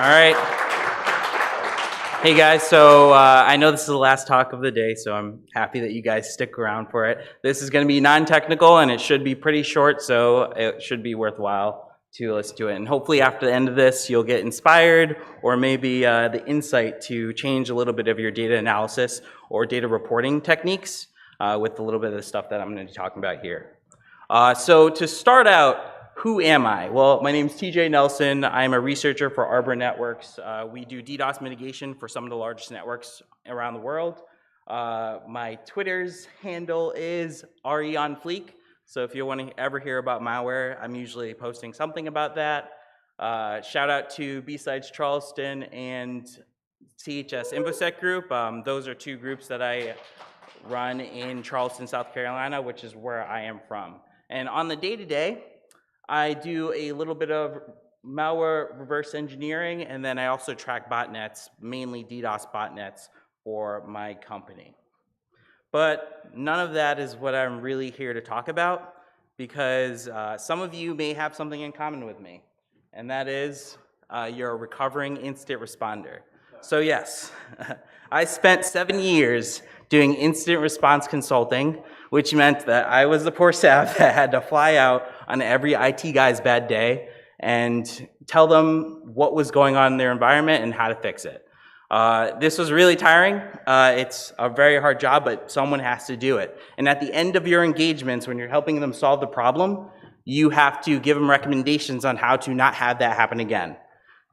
right. Hey guys, so I know this is the last talk of the day, so I'm happy that you guys stick around for it. This is going to be non-technical and it should be pretty short, so it should be worthwhile to listen to it. And hopefully after the end of this, you'll get inspired or maybe the insight to change a little bit of your data analysis or data reporting techniques with a little bit of the stuff that I'm going to be talking about here. So to start out, who am I? Well, my name is TJ Nelson. I'm a researcher for Arbor Networks. We do DDoS mitigation for some of the largest networks around the world. My Twitter's handle is REOnFleek. So if you want to ever hear about malware, I'm usually posting something about that. Shout out to B-Sides Charleston and CHS InfoSec group. Those are two groups that I run in Charleston, South Carolina, which is where I am from. And on the day-to-day, I do a little bit of malware reverse engineering, and then I also track botnets, mainly DDoS botnets for my company. But none of that is what I'm really here to talk about, because some of you may have something in common with me, and that is you're a recovering incident responder. So yes, I spent 7 years doing incident response consulting, which meant that I was the poor sap that had to fly out on every IT guy's bad day and tell them what was going on in their environment and how to fix it. This was really tiring. It's a very hard job, but someone has to do it. And at the end of your engagements, when you're helping them solve the problem, you have to give them recommendations on how to not have that happen again.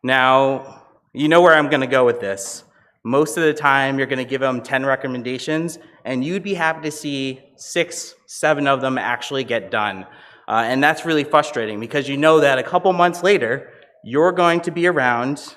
Now, you know where I'm going to go with this. Most of the time, you're going to give them 10 recommendations, and you'd be happy to see 6, 7 of them actually get done. And that's really frustrating because you know that a couple months later, you're going to be around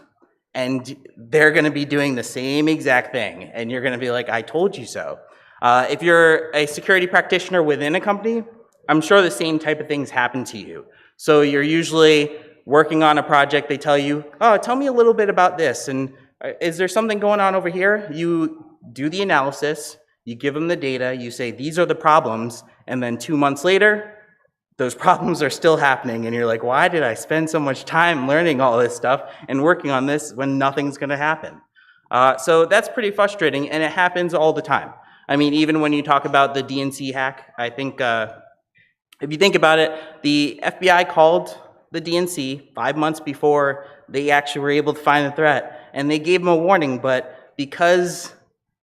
and they're going to be doing the same exact thing. And you're going to be like, I told you so. If you're a security practitioner within a company, I'm sure the same type of things happen to you. So you're usually working on a project. They tell you, oh, tell me a little bit about this. And is there something going on over here? You do the analysis, you give them the data, you say, these are the problems. And then 2 months later, those problems are still happening, and you're like, why did I spend so much time learning all this stuff and working on this when nothing's going to happen? So that's pretty frustrating, and it happens all the time. I mean, even when you talk about the DNC hack, I think if you think about it, the FBI called the DNC 5 months before they actually were able to find the threat, and they gave them a warning, but because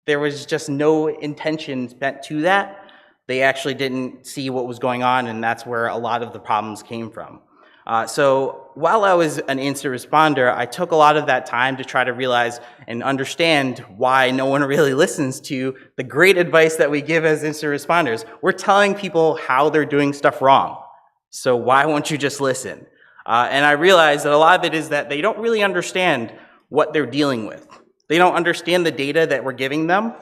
there was just no intention spent to that, they actually didn't see what was going on, and that's where a lot of the problems came from. So while I was an incident responder, I took a lot of that time to try to realize and understand why no one really listens to the great advice that we give as incident responders. We're telling people how they're doing stuff wrong. So why won't you just listen? And I realized that a lot of it is that they don't really understand what they're dealing with. They don't understand the data that we're giving them.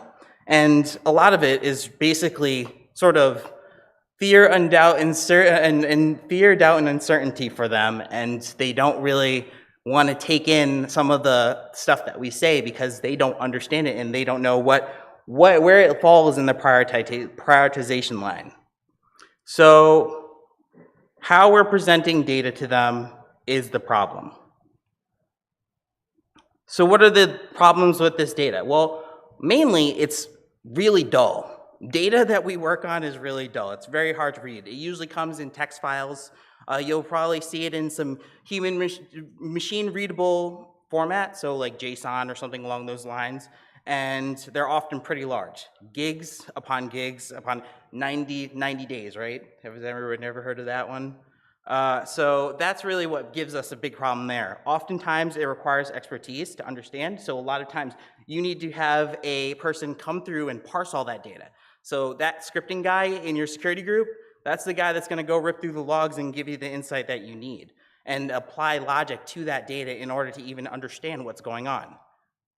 And a lot of it is basically sort of fear and doubt and fear, doubt, and uncertainty for them, and they don't really want to take in some of the stuff that we say because they don't understand it and they don't know where it falls in the prioritization line. So how we're presenting data to them is the problem. So what are the problems with this data? Well, mainly it's really dull. Data that we work on is really dull. It's very hard to read. It usually comes in text files. You'll probably see it in some human machine readable format, so like JSON or something along those lines. And they're often pretty large. Gigs upon 90 days, right? Have everyone ever heard of that one? So that's really what gives us a big problem there. Oftentimes it requires expertise to understand. So a lot of times you need to have a person come through and parse all that data. So that scripting guy in your security group, that's the guy that's going to go rip through the logs and give you the insight that you need and apply logic to that data in order to even understand what's going on.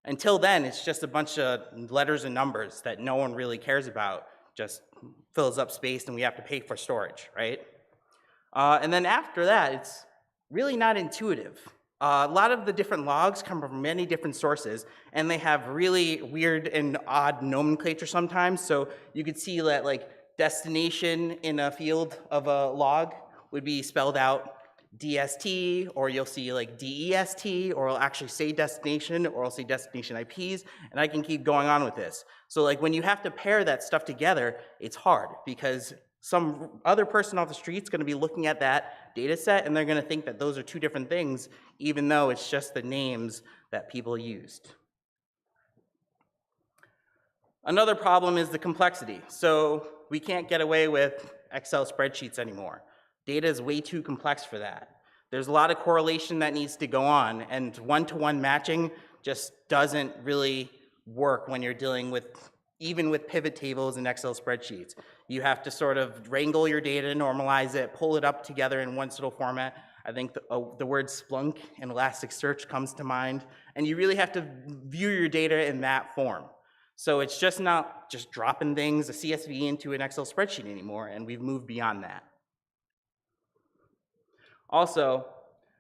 Until then, it's just a bunch of letters and numbers that no one really cares about, just fills up space and we have to pay for storage, right? And then after that, it's really not intuitive. A lot of the different logs come from many different sources, and they have really weird and odd nomenclature sometimes. So you could see that like destination in a field of a log would be spelled out DST, or you'll see like DEST, or it'll actually say destination, or it'll say destination IPs, and I can keep going on with this. So like when you have to pair that stuff together, it's hard because some other person off the street's gonna be looking at that data set and they're gonna think that those are two different things, even though it's just the names that people used. Another problem is the complexity. So we can't get away with Excel spreadsheets anymore. Data is way too complex for that. There's a lot of correlation that needs to go on, and one-to-one matching just doesn't really work when you're dealing with, even with pivot tables and Excel spreadsheets. You have to sort of wrangle your data, normalize it, pull it up together in one little format. I think the word Splunk and Elasticsearch comes to mind, and you really have to view your data in that form. So it's just not just dropping things, a CSV into an Excel spreadsheet anymore, and we've moved beyond that. Also,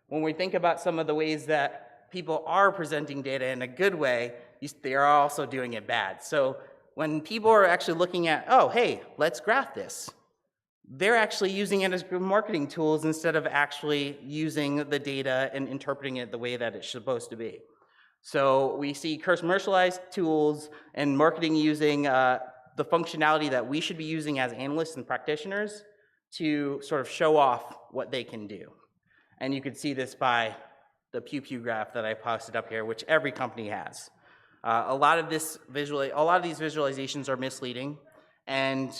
when we think about some of the ways that people are presenting data in a good way, they are also doing it bad. So when people are actually looking at, oh, hey, let's graph this, they're actually using it as marketing tools instead of actually using the data and interpreting it the way that it's supposed to be. So we see commercialized tools and marketing using the functionality that we should be using as analysts and practitioners to sort of show off what they can do. And you can see this by the pew pew graph that I posted up here, which every company has. A lot of these visualizations are misleading, and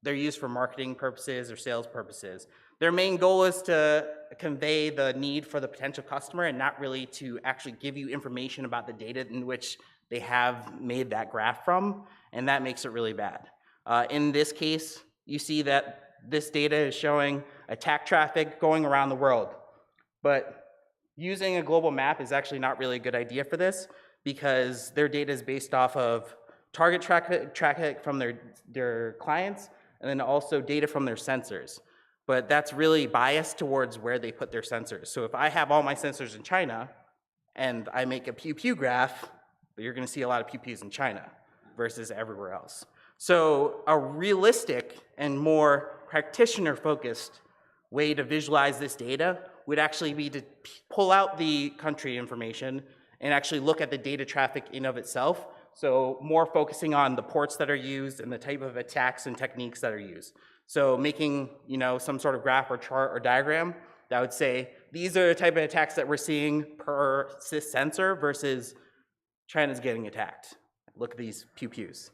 they're used for marketing purposes or sales purposes. Their main goal is to convey the need for the potential customer and not really to actually give you information about the data in which they have made that graph from, and that makes it really bad. In this case, you see that this data is showing attack traffic going around the world. But using a global map is actually not really a good idea for this because their data is based off of target traffic from their clients and then also data from their sensors. But that's really biased towards where they put their sensors. So if I have all my sensors in China and I make a pew pew graph, you're gonna see a lot of pew pews in China versus everywhere else. So a realistic and more practitioner-focused way to visualize this data would actually be to pull out the country information and actually look at the data traffic in of itself. So more focusing on the ports that are used and the type of attacks and techniques that are used. So making, some sort of graph or chart or diagram that would say, these are the type of attacks that we're seeing per sensor versus China's getting attacked. Look at these pew pews.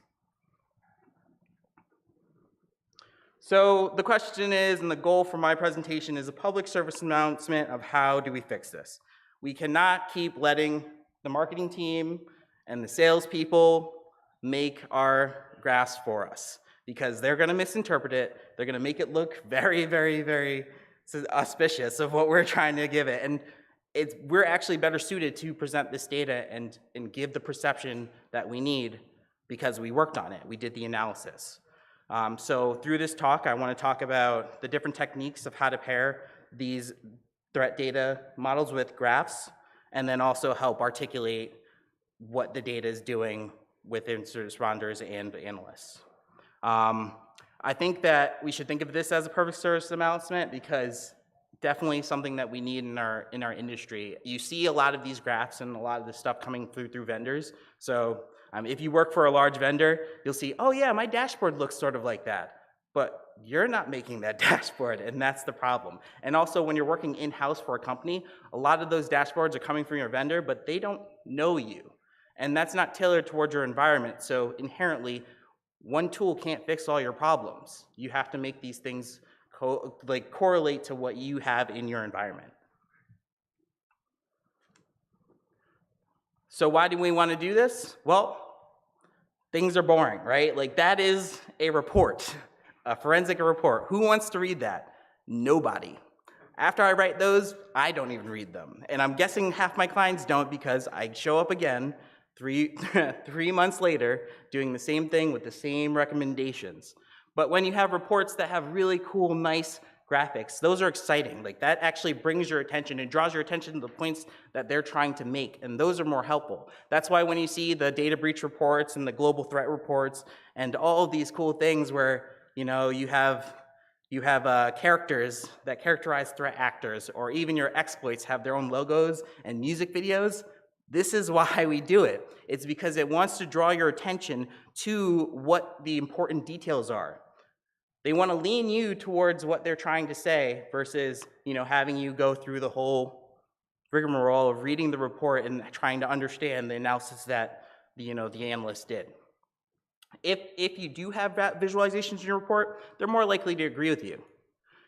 So the question is, and the goal for my presentation is a public service announcement of how do we fix this. We cannot keep letting the marketing team and the salespeople make our graphs for us because they're gonna misinterpret it. They're gonna make it look very, very, very auspicious of what we're trying to give it. And we're actually better suited to present this data and give the perception that we need because we worked on it. We did the analysis. So through this talk, I want to talk about the different techniques of how to pair these threat data models with graphs, and then also help articulate what the data is doing with incident responders and analysts. I think that we should think of this as a perfect service announcement because definitely something that we need in our industry. You see a lot of these graphs and a lot of this stuff coming through vendors. So if you work for a large vendor, you'll see, oh yeah, my dashboard looks sort of like that. But you're not making that dashboard, and that's the problem. And also when you're working in-house for a company, a lot of those dashboards are coming from your vendor, but they don't know you. And that's not tailored towards your environment. So inherently, one tool can't fix all your problems. You have to make these things correlate to what you have in your environment. So why do we want to do this? Well, things are boring, right? Like that is a report, a forensic report. Who wants to read that? Nobody. After I write those, I don't even read them. And I'm guessing half my clients don't because I show up again 3 months later doing the same thing with the same recommendations. But when you have reports that have really cool, nice graphics, those are exciting. Like that actually brings your attention and draws your attention to the points that they're trying to make, and those are more helpful. That's why when you see the data breach reports and the global threat reports and all of these cool things where you have You have characters that characterize threat actors, or even your exploits have their own logos and music videos. This is why we do it. It's because it wants to draw your attention to what the important details are. They want to lean you towards what they're trying to say versus, having you go through the whole rigmarole of reading the report and trying to understand the analysis that the analyst did. If you do have visualizations in your report, they're more likely to agree with you.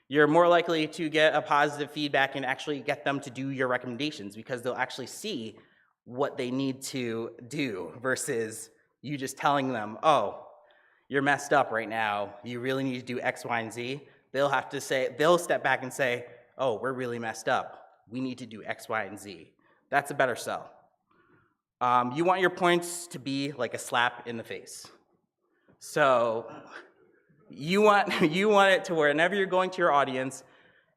You're more likely to get a positive feedback and actually get them to do your recommendations because they'll actually see what they need to do versus you just telling them, oh, you're messed up right now, you really need to do X, Y, and Z. They'll step back and say, oh, we're really messed up. We need to do X, Y, and Z. That's a better sell. You want your points to be like a slap in the face. So you want it to where whenever you're going to your audience,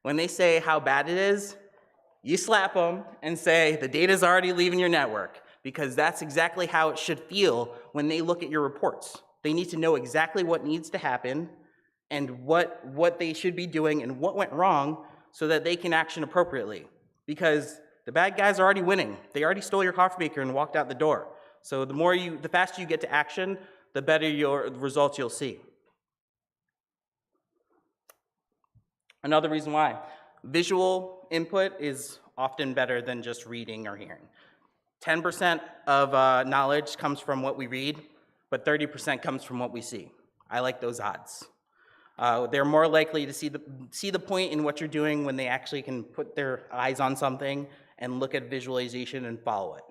when they say how bad it is, you slap them and say the data's already leaving your network, because that's exactly how it should feel when they look at your reports. They need to know exactly what needs to happen and what they should be doing and what went wrong so that they can action appropriately. Because the bad guys are already winning. They already stole your coffee maker and walked out the door. So the faster you get to action, the better your results you'll see. Another reason why. Visual input is often better than just reading or hearing. 10% of knowledge comes from what we read, but 30% comes from what we see. I like those odds. They're more likely to see the point in what you're doing when they actually can put their eyes on something and look at visualization and follow it.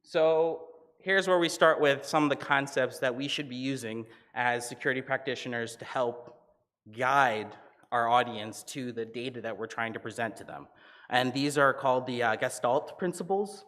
So here's where we start with some of the concepts that we should be using as security practitioners to help guide our audience to the data that we're trying to present to them. And these are called the Gestalt principles.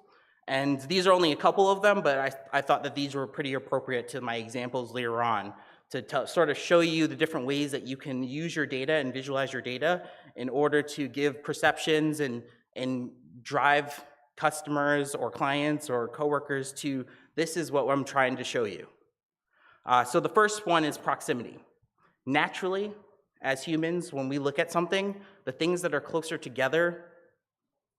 And these are only a couple of them, but I thought that these were pretty appropriate to my examples later on to sort of show you the different ways that you can use your data and visualize your data in order to give perceptions and drive customers or clients or coworkers to, this is what I'm trying to show you. So the first one is proximity. Naturally, as humans, when we look at something, the things that are closer together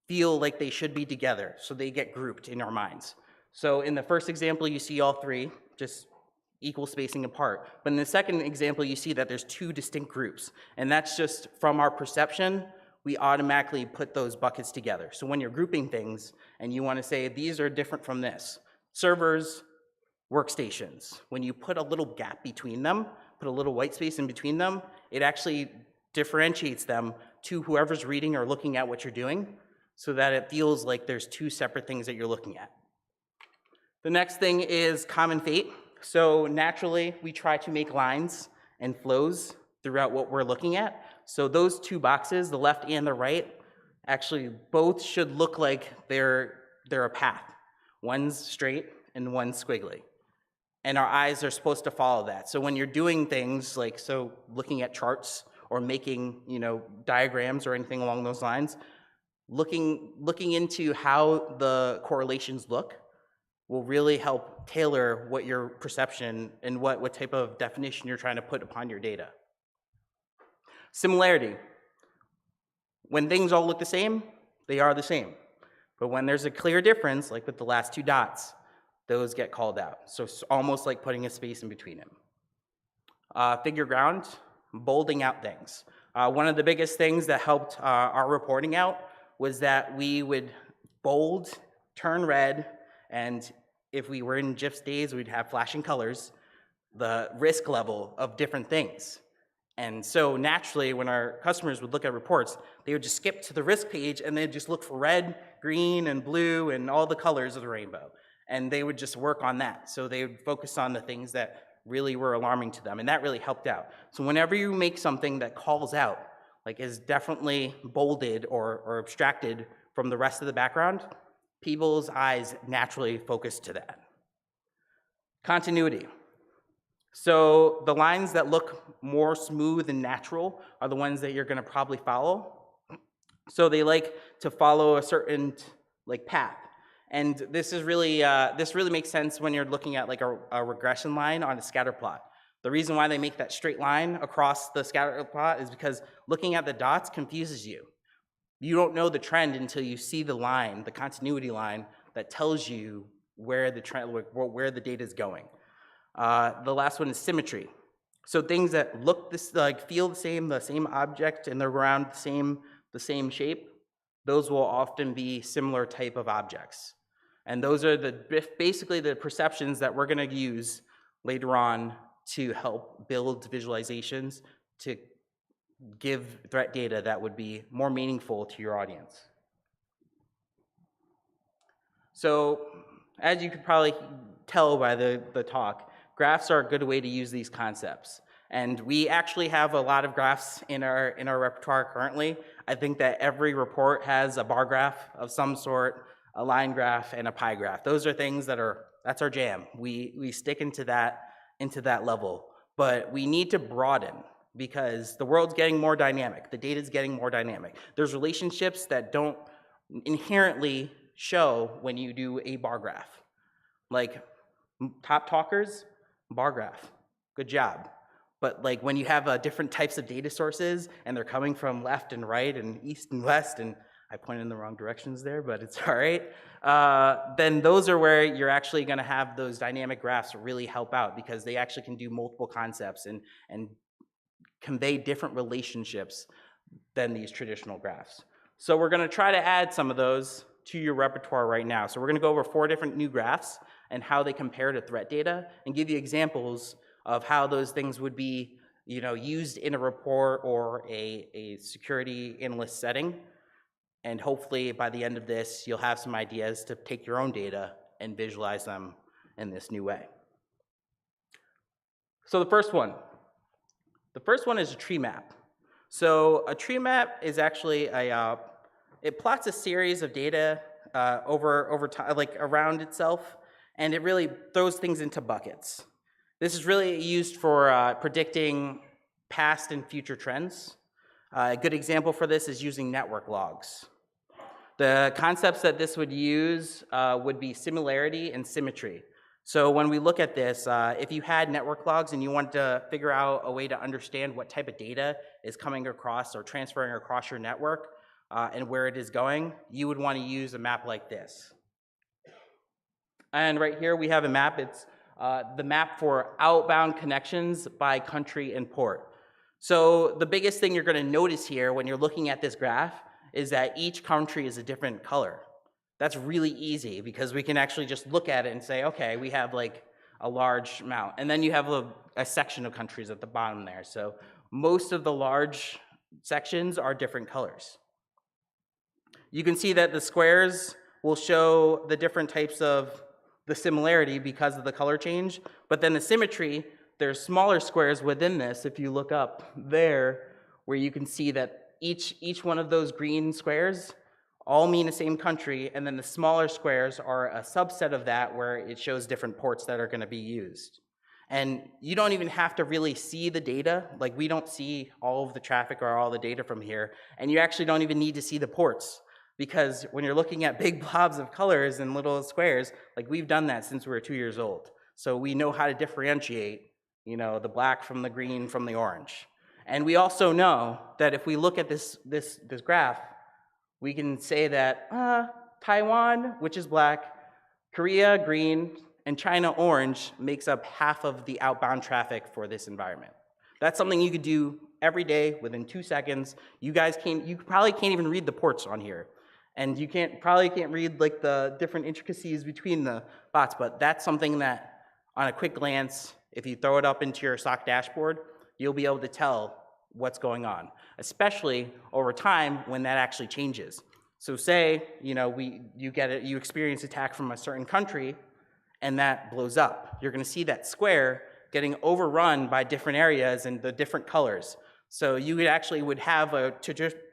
feel like they should be together, so they get grouped in our minds. So in the first example, you see all three, just equal spacing apart. But in the second example, you see that there's two distinct groups, and that's just from our perception, we automatically put those buckets together. So when you're grouping things and you want to say these are different from this, servers, workstations, when you put a little gap between them, put a little white space in between them, it actually differentiates them to whoever's reading or looking at what you're doing so that it feels like there's two separate things that you're looking at. The next thing is common fate. So naturally, we try to make lines and flows throughout what we're looking at. So those two boxes, the left and the right, actually both should look like they're a path. One's straight and one's squiggly. And our eyes are supposed to follow that. So when you're doing things like, looking at charts or making, diagrams or anything along those lines, looking into how the correlations look will really help tailor what your perception and what type of definition you're trying to put upon your data. Similarity. When things all look the same, they are the same. But when there's a clear difference, like with the last two dots, those get called out. So it's almost like putting a space in between them. Figure ground, bolding out things. One of the biggest things that helped our reporting out was that we would bold, turn red, and if we were in GIFs days, we'd have flashing colors, the risk level of different things. And so naturally, when our customers would look at reports, they would just skip to the risk page and they'd just look for red, green, and blue, and all the colors of the rainbow. And they would just work on that. So they would focus on the things that really were alarming to them, and that really helped out. So whenever you make something that calls out, like is definitely bolded or abstracted from the rest of the background, people's eyes naturally focus to that. Continuity. So the lines that look more smooth and natural are the ones that you're going to probably follow. So they like to follow a certain path. And this is really this really makes sense when you're looking at like a regression line on a scatter plot. The reason why they make that straight line across the scatter plot is because looking at the dots confuses you. You don't know the trend until you see the line, the continuity line, that tells you where the trend, where the data is going. The last one is symmetry. So things that look feel the same object, and they're around the same shape, those will often be similar type of objects. And those are basically the perceptions that we're going to use later on to help build visualizations to give threat data that would be more meaningful to your audience. So as you could probably tell by the talk, graphs are a good way to use these concepts. And we actually have a lot of graphs in our repertoire currently. I think that every report has a bar graph of some sort, a line graph, and a pie graph. Those are things that's our jam. We stick into that level. But we need to broaden because the world's getting more dynamic. The data's getting more dynamic. There's relationships that don't inherently show when you do a bar graph. Like top talkers, bar graph, good job. But like when you have different types of data sources and they're coming from left and right and east and west, and I pointed in the wrong directions there, but it's all right, then those are where you're actually gonna have those dynamic graphs really help out because they actually can do multiple concepts and convey different relationships than these traditional graphs. So we're gonna try to add some of those to your repertoire right now. So we're gonna go over 4 different new graphs and how they compare to threat data and give you examples of how those things would be used in a report or a security analyst setting. And hopefully by the end of this, you'll have some ideas to take your own data and visualize them in this new way. So the first one is a tree map. So a tree map is actually it plots a series of data over time, like around itself, and it really throws things into buckets. This is really used for predicting past and future trends. A good example for this is using network logs. The concepts that this would use would be similarity and symmetry. So when we look at this, if you had network logs and you wanted to figure out a way to understand what type of data is coming across or transferring across your network and where it is going, you would want to use a map like this. And right here we have a map. It's the map for outbound connections by country and port. So the biggest thing you're going to notice here when you're looking at this graph is that each country is a different color. That's really easy because we can actually just look at it and say, okay, we have like a large amount. And then you have a section of countries at the bottom there. So most of the large sections are different colors. You can see that the squares will show the different types of the similarity because of the color change, but then the symmetry, there's smaller squares within this. If you look up there, where you can see that each one of those green squares all mean the same country, and then the smaller squares are a subset of that where it shows different ports that are going to be used. And you don't even have to really see the data. Like we don't see all of the traffic or all the data from here, and you actually don't even need to see the ports. Because when you're looking at big blobs of colors and little squares, like we've done that since we were 2 years old. So we know how to differentiate, the black from the green from the orange. And we also know that if we look at this graph, we can say that Taiwan, which is black, Korea, green, and China, orange, makes up half of the outbound traffic for this environment. That's something you could do every day within 2 seconds. You probably can't even read the ports on here. And you probably can't read like the different intricacies between the bots, but that's something that on a quick glance, if you throw it up into your SOC dashboard, you'll be able to tell what's going on, especially over time when that actually changes. So say, you experience attack from a certain country and that blows up. You're gonna see that square getting overrun by different areas and the different colors. So you would have a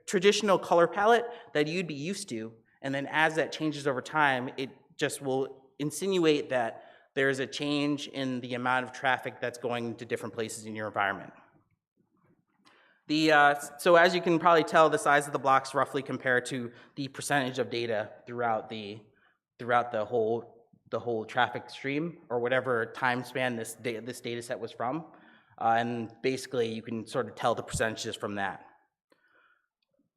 traditional color palette that you'd be used to, and then as that changes over time, it just will insinuate that there's a change in the amount of traffic that's going to different places in your environment. So as you can probably tell, the size of the blocks roughly compare to the percentage of data throughout the whole traffic stream or whatever time span this data set was from. And basically, you can sort of tell the percentages from that.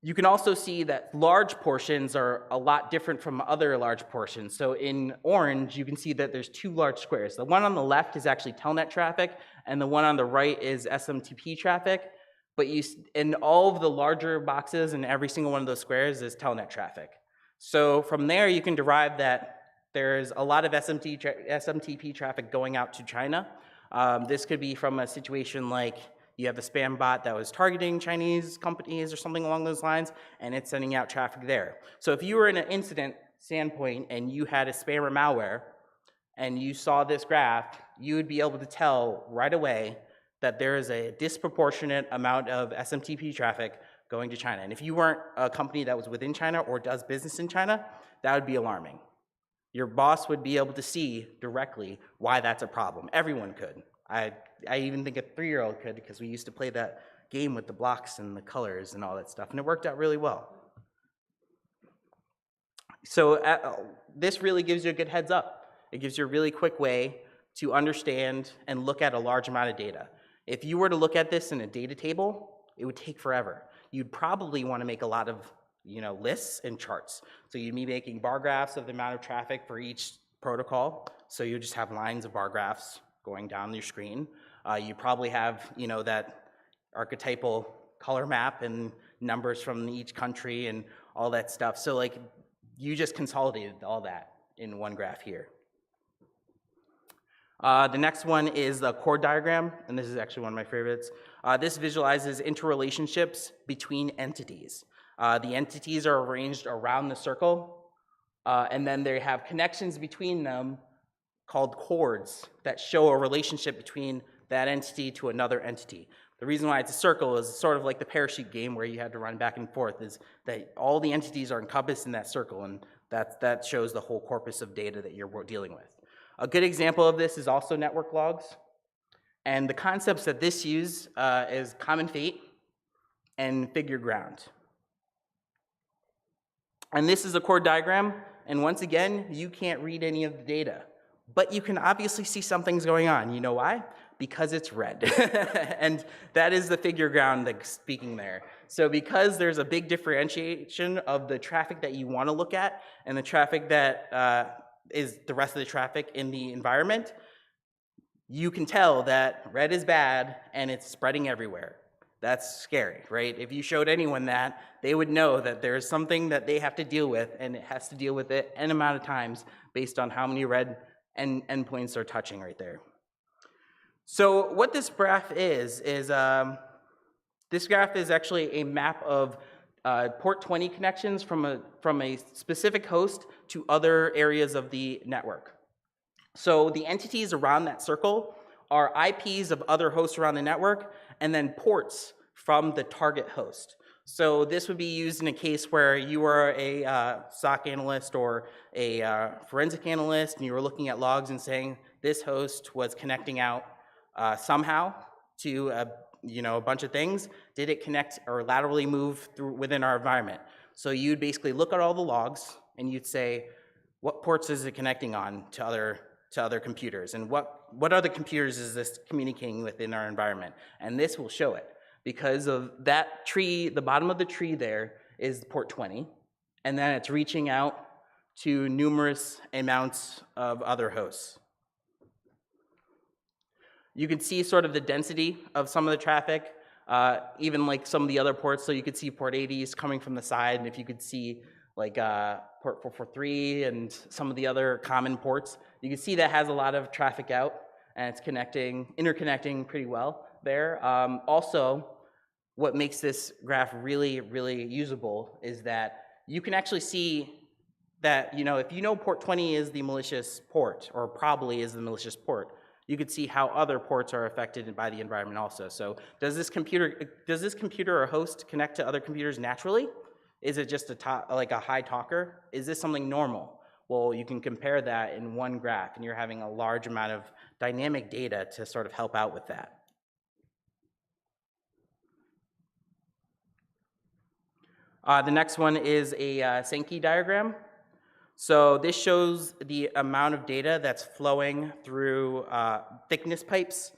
You can also see that large portions are a lot different from other large portions. So in orange, you can see that there's two large squares. The one on the left is actually telnet traffic, and the one on the right is SMTP traffic. But in all of the larger boxes in every single one of those squares is telnet traffic. So from there, you can derive that there's a lot of SMTP traffic going out to China. This could be from a situation like you have a spam bot that was targeting Chinese companies or something along those lines, and it's sending out traffic there. So if you were in an incident standpoint and you had a spam or malware, and you saw this graph, you would be able to tell right away that there is a disproportionate amount of SMTP traffic going to China. And if you weren't a company that was within China or does business in China, that would be alarming. Your boss would be able to see directly why that's a problem. Everyone could. I even think a 3-year-old could, because we used to play that game with the blocks and the colors and all that stuff, and it worked out really well. So this really gives you a good heads up. It gives you a really quick way to understand and look at a large amount of data. If you were to look at this in a data table, it would take forever. You'd probably want to make a lot of lists and charts. So you'd be making bar graphs of the amount of traffic for each protocol. So you just have lines of bar graphs going down your screen. You probably have that archetypal color map and numbers from each country and all that stuff. So like you just consolidated all that in one graph here. The next one is the chord diagram, and this is actually one of my favorites. This visualizes interrelationships between entities. The entities are arranged around the circle, and then they have connections between them called chords that show a relationship between that entity to another entity. The reason why it's a circle is sort of like the parachute game where you had to run back and forth, is that all the entities are encompassed in that circle, and that shows the whole corpus of data that you're dealing with. A good example of this is also network logs. And the concepts that this use is common fate and figure ground. And this is a chord diagram, and once again, you can't read any of the data. But you can obviously see something's going on. You know why? Because it's red. And that is the figure ground that's speaking there. So because there's a big differentiation of the traffic that you want to look at and the traffic that is the rest of the traffic in the environment, you can tell that red is bad and it's spreading everywhere. That's scary, right? If you showed anyone that, they would know that there's something that they have to deal with, and it has to deal with it n amount of times based on how many red endpoints are touching right there. So what this graph is this graph is actually a map of port 20 connections from a specific host to other areas of the network. So the entities around that circle are IPs of other hosts around the network, and then ports from the target host. So this would be used in a case where you are a SOC analyst or a forensic analyst, and you were looking at logs and saying this host was connecting out somehow to a bunch of things. Did it connect or laterally move through within our environment? So you'd basically look at all the logs and you'd say, what ports is it connecting on to other computers, and what other computers is this communicating with in our environment? And this will show it. Because of that tree, the bottom of the tree there is port 20, and then it's reaching out to numerous amounts of other hosts. You can see sort of the density of some of the traffic, even like some of the other ports. So you could see port 80s coming from the side, and if you could see like port 443 and some of the other common ports, you can see that has a lot of traffic out, and it's interconnecting pretty well there. Also, what makes this graph really, really usable is that you can actually see that, if you know port 20 is the malicious port, or probably is the malicious port, you could see how other ports are affected by the environment also. So does this computer or host connect to other computers naturally? Is it just like a high talker? Is this something normal? Well, you can compare that in one graph, and you're having a large amount of dynamic data to sort of help out with that. The next one is a Sankey diagram. So this shows the amount of data that's flowing through thickness pipes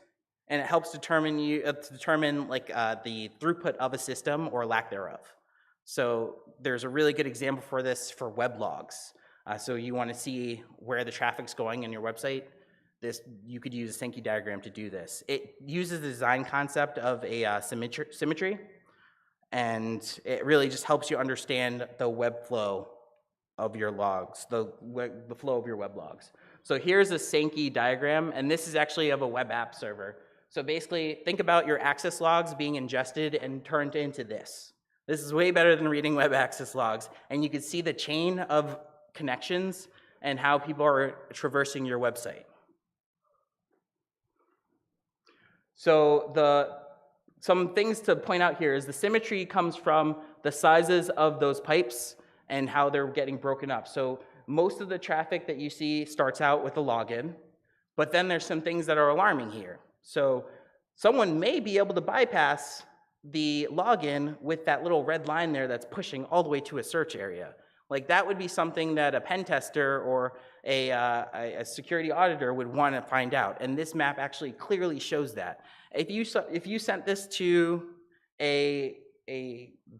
and it helps determine like the throughput of a system or lack thereof. So there's a really good example for this for web logs. So you want to see where the traffic's going in your website. You could use a Sankey diagram to do this. It uses the design concept of a symmetry, and it really just helps you understand the web flow of your logs, the flow of your web logs. So here's a Sankey diagram, and this is actually of a web app server. So basically, think about your access logs being ingested and turned into this. This is way better than reading web access logs, and you can see the chain of connections and how people are traversing your website. So some things to point out here is the symmetry comes from the sizes of those pipes and how they're getting broken up. So most of the traffic that you see starts out with a login, but then there's some things that are alarming here. So someone may be able to bypass the login with that little red line there that's pushing all the way to a search area. Like that would be something that a pen tester or a security auditor would want to find out. And this map actually clearly shows that. If you sent this to a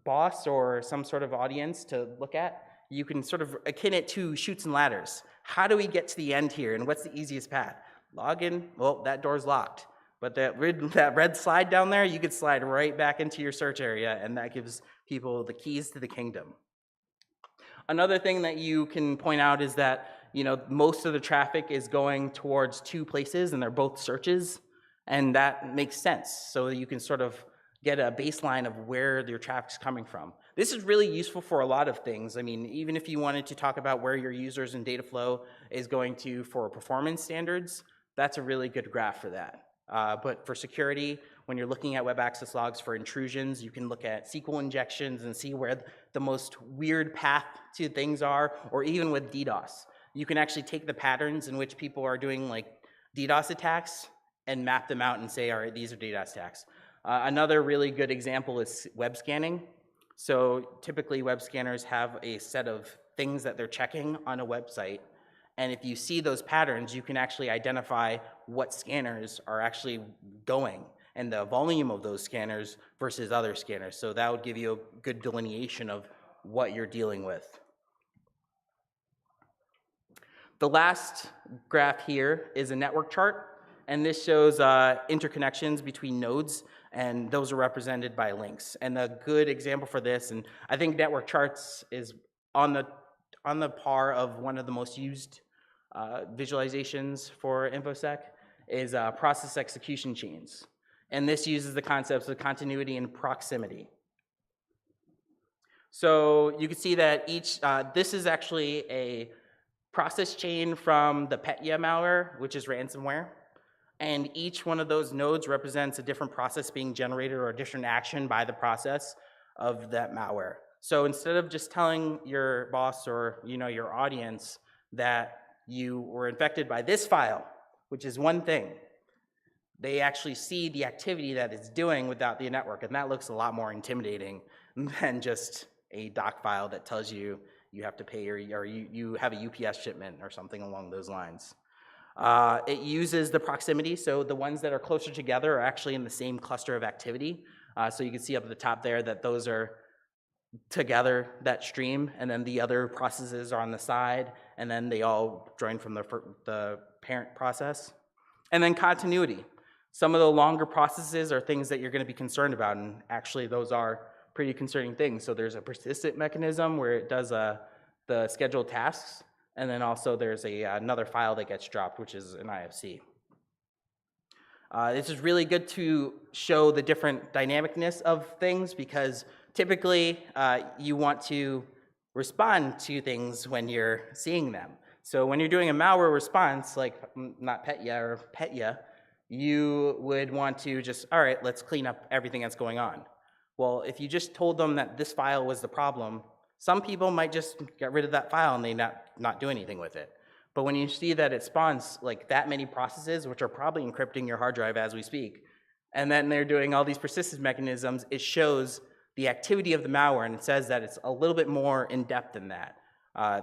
boss or some sort of audience to look at, you can sort of akin it to Chutes and Ladders. How do we get to the end here, and what's the easiest path? Login, well, that door's locked. But that red slide down there, you could slide right back into your search area, and that gives people the keys to the kingdom. Another thing that you can point out is that most of the traffic is going towards two places, and they're both searches, and that makes sense. So you can sort of get a baseline of where your traffic's coming from. This is really useful for a lot of things. I mean, even if you wanted to talk about where your users and data flow is going to for performance standards, that's a really good graph for that. But for security, when you're looking at web access logs for intrusions, you can look at SQL injections and see where the most weird path to things are, or even with DDoS. You can actually take the patterns in which people are doing like DDoS attacks and map them out and say, all right, these are DDoS attacks. Another really good example is web scanning. So typically web scanners have a set of things that they're checking on a website. And if you see those patterns, you can actually identify what scanners are actually going and the volume of those scanners versus other scanners. So that would give you a good delineation of what you're dealing with. The last graph here is a network chart, and this shows interconnections between nodes, and those are represented by links. And a good example for this, and I think network charts is on the par of one of the most used visualizations for InfoSec, is process execution chains. And this uses the concepts of continuity and proximity. So you can see that this is actually a process chain from the Petya malware, which is ransomware. And each one of those nodes represents a different process being generated or a different action by the process of that malware. So instead of just telling your boss or your audience that you were infected by this file, which is one thing, they actually see the activity that it's doing without the network, and that looks a lot more intimidating than just a doc file that tells you you have to pay or you have a UPS shipment or something along those lines. It uses the proximity, so the ones that are closer together are actually in the same cluster of activity. So you can see up at the top there that those are together, that stream, and then the other processes are on the side, and then they all join from the parent process. And then continuity. Some of the longer processes are things that you're going to be concerned about, and actually those are pretty concerning things. So there's a persistent mechanism where it does the scheduled tasks, and then also there's another file that gets dropped, which is an IFC. This is really good to show the different dynamicness of things, because typically you want to respond to things when you're seeing them. So when you're doing a malware response, like not Petya or Petya, you would want to just, all right, let's clean up everything that's going on. Well, if you just told them that this file was the problem, some people might just get rid of that file and they not do anything with it. But when you see that it spawns like that many processes, which are probably encrypting your hard drive as we speak, and then they're doing all these persistent mechanisms, it shows the activity of the malware, and it says that it's a little bit more in depth than that.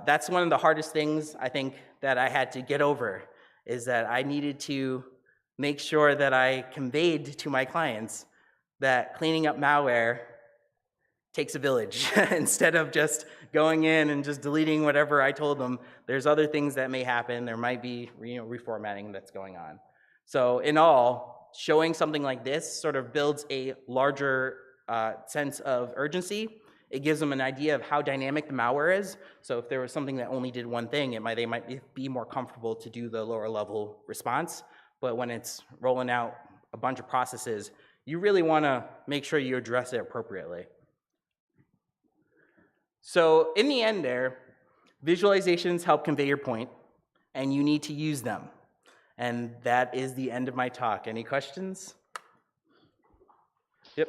That's one of the hardest things I think that I had to get over, is that I needed to make sure that I conveyed to my clients that cleaning up malware takes a village. Instead of just going in and just deleting whatever I told them, there's other things that may happen. There might be reformatting that's going on. So in all, showing something like this sort of builds a larger sense of urgency. It gives them an idea of how dynamic the malware is. So if there was something that only did one thing, they might be more comfortable to do the lower level response. But when it's rolling out a bunch of processes, you really want to make sure you address it appropriately. So in the end there, visualizations help convey your point, and you need to use them. And that is the end of my talk. Any questions? Yep.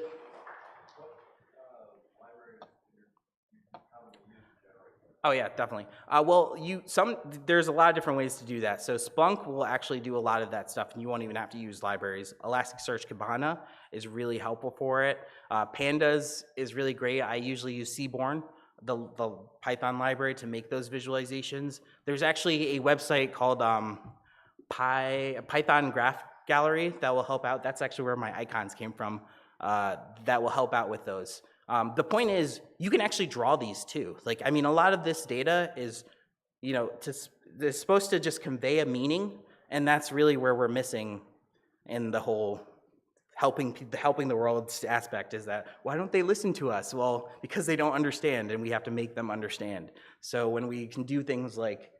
Oh yeah, definitely. Well, there's a lot of different ways to do that. So Splunk will actually do a lot of that stuff, and you won't even have to use libraries. Elasticsearch Kibana is really helpful for it. Pandas is really great. I usually use Seaborn, the Python library, to make those visualizations. There's actually a website called Python Graph Gallery that will help out. That's actually where my icons came from. That will help out with those. The point is, you can actually draw these too. Like, I mean, a lot of this data is, it's supposed to just convey a meaning, and that's really where we're missing in the whole helping the world aspect, is that, why don't they listen to us? Well, because they don't understand, and we have to make them understand. So when we can do things like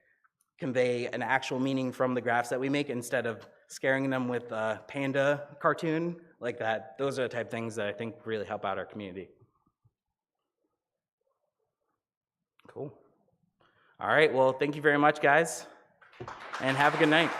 convey an actual meaning from the graphs that we make instead of scaring them with a panda cartoon like that, those are the type of things that I think really help out our community. Cool. All right, well, thank you very much, guys, and have a good night.